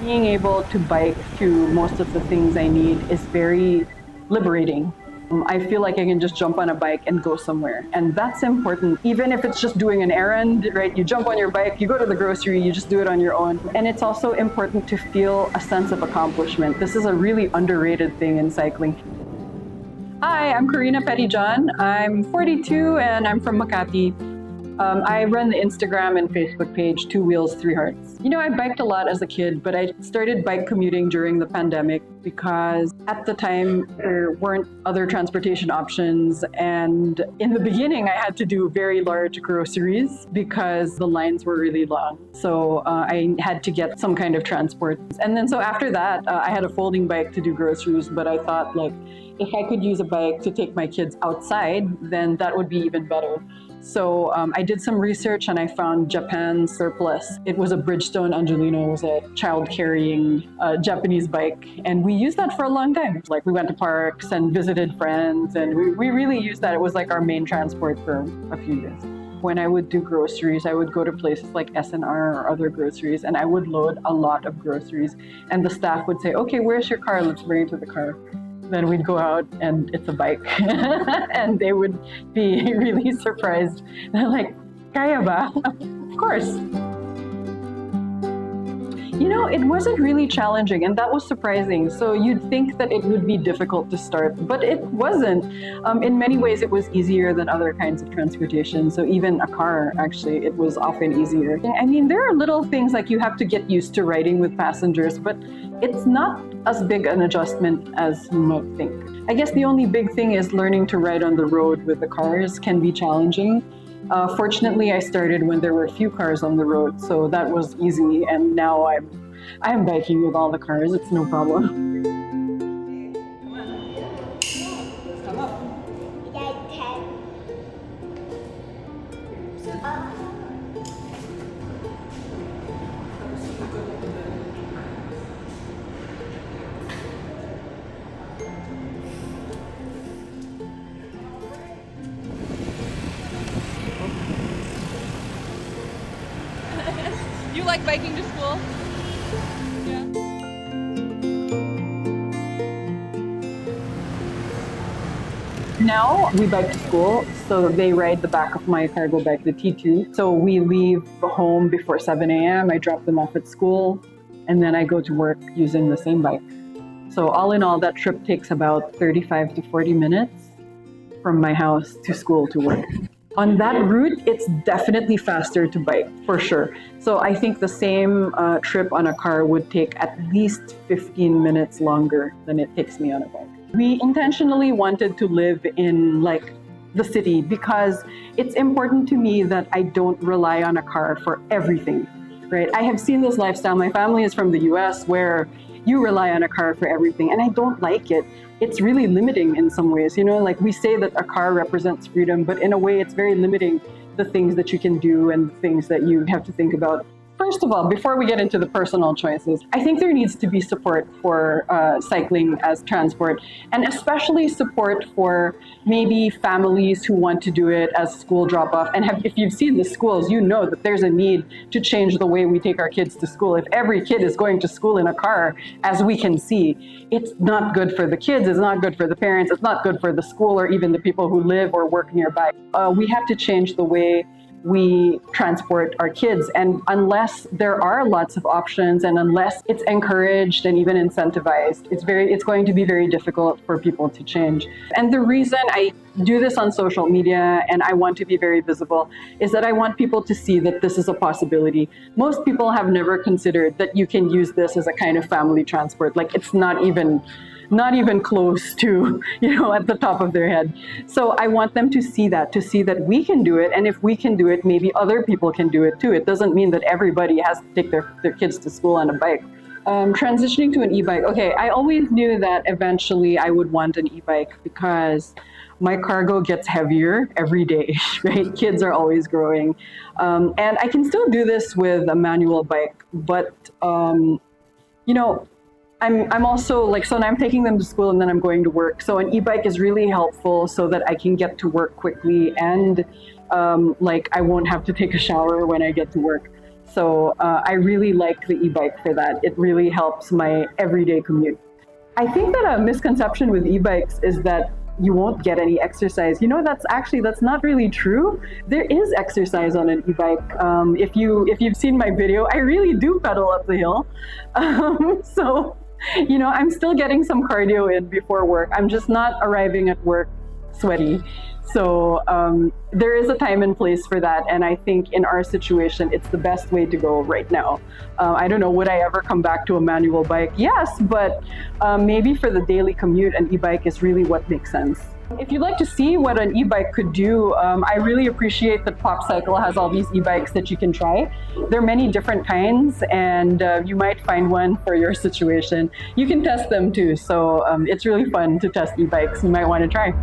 being able to bike to most of the things I need is very liberating. I feel like I can just jump on a bike and go somewhere. And that's important. Even if it's just doing an errand, right? You jump on your bike, you go to the grocery, you just do it on your own. And it's also important to feel a sense of accomplishment. This is a really underrated thing in cycling. Hi, I'm Corinna Pettyjohn. I'm 42 and I'm from Makati. I run the Instagram and Facebook page, 2 Wheels, 3 Hearts. You know, I biked a lot as a kid, but I started bike commuting during the pandemic because at the time there weren't other transportation options. And in the beginning, I had to do very large groceries because the lines were really long. So I had to get some kind of transport. And then so after that, I had a folding bike to do groceries, but I thought like, if I could use a bike to take my kids outside, then that would be even better. So I did some research and I found Japan Surplus. It was a Bridgestone Angelino. It was a child-carrying Japanese bike. And we used that for a long time. Like we went to parks and visited friends and we really used that. It was like our main transport for a few years. When I would do groceries, I would go to places like S&R or other groceries and I would load a lot of groceries. And the staff would say, okay, where's your car? Let's bring it to the car. Then we'd go out and it's a bike and they would be really surprised. They're like, kaya ba? Of course. You know, it wasn't really challenging and that was surprising. So you'd think that it would be difficult to start, but it wasn't. In many ways, it was easier than other kinds of transportation. So even a car, actually, it was often easier. I mean, there are little things like you have to get used to riding with passengers, but it's not as big an adjustment as you might think. I guess the only big thing is learning to ride on the road with the cars can be challenging. Fortunately, I started when there were few cars on the road, so that was easy. And now I'm biking with all the cars. It's no problem. Come up. You like biking to school? Yeah. Now we bike to school, so they ride the back of my cargo bike, the T2. So we leave home before 7 a.m. I drop them off at school, and then I go to work using the same bike. So all in all, that trip takes about 35 to 40 minutes from my house to school to work. On that route, it's definitely faster to bike, for sure. So I think the same trip on a car would take at least 15 minutes longer than it takes me on a bike. We intentionally wanted to live in like the city because it's important to me that I don't rely on a car for everything, right? I have seen this lifestyle. My family is from the US where you rely on a car for everything, and I don't like it. It's really limiting in some ways, you know, like we say that a car represents freedom, but in a way it's very limiting the things that you can do and the things that you have to think about. First of all, before we get into the personal choices, I think there needs to be support for cycling as transport, and especially support for maybe families who want to do it as school drop-off. And if you've seen the schools, you know that there's a need to change the way we take our kids to school. If every kid is going to school in a car, as we can see, it's not good for the kids, it's not good for the parents, it's not good for the school or even the people who live or work nearby. We have to change the way we transport our kids. And unless there are lots of options and unless it's encouraged and even incentivized, it's going to be very difficult for people to change. And the reason I do this on social media and I want to be very visible is that I want people to see that this is a possibility. Most people have never considered that you can use this as a kind of family transport. Like it's not even close to, you know, at the top of their head. So I want them to see that we can do it. And if we can do it, maybe other people can do it too. It doesn't mean that everybody has to take their kids to school on a bike. Transitioning to an e-bike. Okay, I always knew that eventually I would want an e-bike because my cargo gets heavier every day, right? Kids are always growing. And I can still do this with a manual bike, but, you know, I'm also like, so now I'm taking them to school and then I'm going to work. So an e-bike is really helpful so that I can get to work quickly and like I won't have to take a shower when I get to work. So I really like the e-bike for that. It really helps my everyday commute. I think that a misconception with e-bikes is that you won't get any exercise. That's not really true. There is exercise on an e-bike. If you've seen my video, I really do pedal up the hill. So, I'm still getting some cardio in before work. I'm just not arriving at work sweaty. So there is a time and place for that. And I think in our situation, it's the best way to go right now. I don't know, would I ever come back to a manual bike? Yes, but maybe for the daily commute, an e-bike is really what makes sense. If you'd like to see what an e-bike could do, I really appreciate that Popcycle has all these e-bikes that you can try. There are many different kinds, and you might find one for your situation. You can test them too, so it's really fun to test e-bikes. You might want to try.